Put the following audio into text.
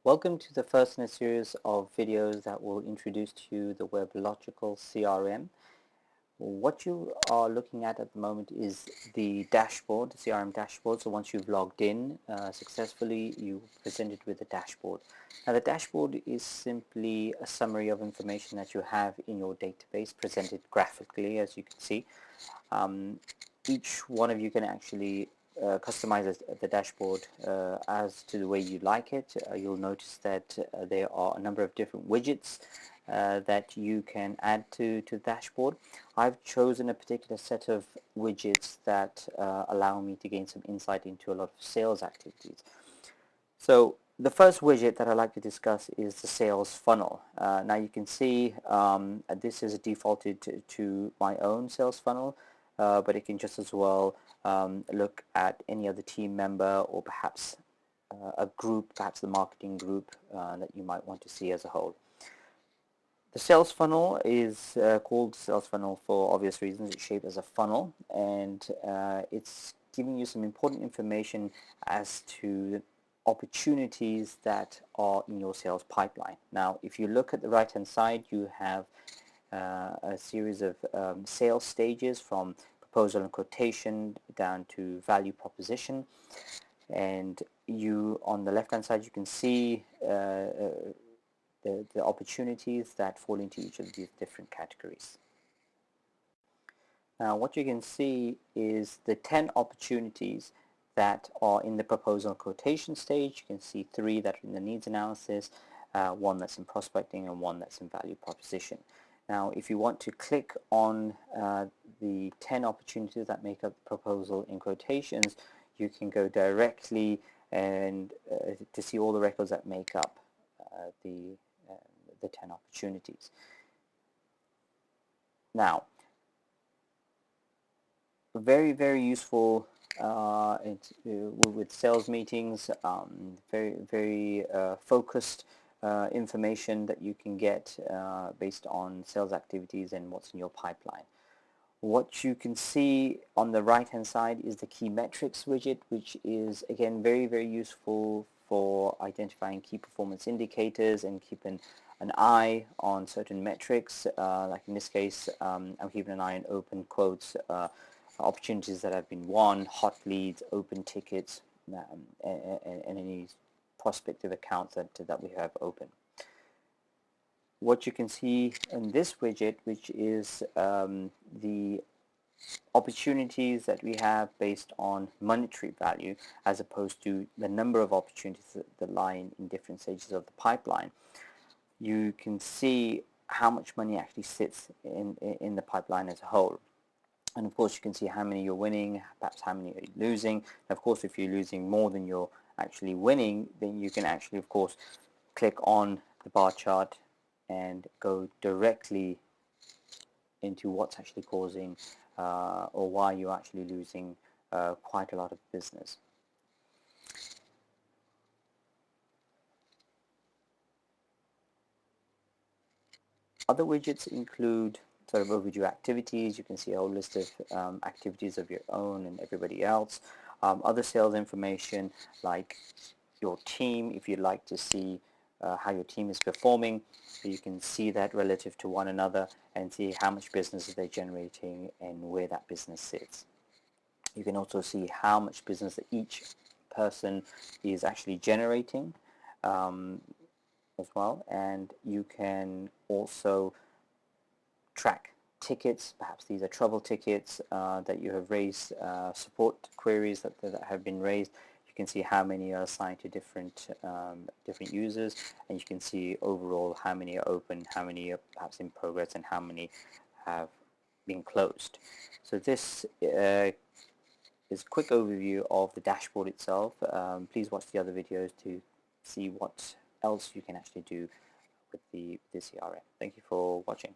Welcome to the first in a series of videos that will introduce to you the Weblogical CRM. What you are looking at the moment is the dashboard, the CRM dashboard. So once you've logged in successfully, you are presented with a dashboard. Now the dashboard is simply a summary of information that you have in your database presented graphically, as you can see. Each one of you can actually customize the dashboard as to the way you like it. You'll notice that there are a number of different widgets that you can add to the dashboard. I've chosen a particular set of widgets that allow me to gain some insight into a lot of sales activities. So the first widget that I'd like to discuss is the sales funnel. Now you can see this is defaulted to my own sales funnel, but it can just as well look at any other team member or perhaps a group, perhaps the marketing group that you might want to see as a whole. The sales funnel is called sales funnel for obvious reasons. It's shaped as a funnel, and it's giving you some important information as to opportunities that are in your sales pipeline. Now, if you look at the right hand side, you have a series of sales stages from proposal and quotation down to value proposition, and you on the left hand side you can see the opportunities that fall into each of these different categories. Now what you can see is the 10 opportunities that are in the proposal and quotation stage. You can see 3 that are in the needs analysis, 1 that's in prospecting, and 1 that's in value proposition. Now if you want to click on the 10 opportunities that make up the proposal in quotations, you can go directly and to see all the records that make up the 10 opportunities. Now, very useful with sales meetings, very focused information that you can get based on sales activities and what's in your pipeline. What you can see on the right hand side is the key metrics widget, which is again very useful for identifying key performance indicators and keeping an eye on certain metrics. Like in this case, I'm keeping an eye on open quotes, opportunities that have been won, hot leads, open tickets, and any prospective accounts that we have open. What you can see in this widget, which is the opportunities that we have based on monetary value as opposed to the number of opportunities that lie in different stages of the pipeline. You can see how much money actually sits in the pipeline as a whole. And of course you can see how many you're winning, perhaps how many you're losing. And of course if you're losing more than you're actually winning, then you can actually of course click on the bar chart and go directly into what's actually causing or why you're actually losing quite a lot of business. Other widgets include sort of overdue activities. You can see a whole list of activities of your own and everybody else. Other sales information like your team, if you'd like to see how your team is performing, you can see that relative to one another and see how much business they're generating and where that business sits. You can also see how much business that each person is actually generating as well, and you can also track tickets. Perhaps these are trouble tickets that you have raised, support queries that have been raised. You can see how many are assigned to different users, and you can see overall how many are open, how many are perhaps in progress, and how many have been closed. So this is a quick overview of the dashboard itself. Please watch the other videos to see what else you can actually do with the CRM. Thank you for watching.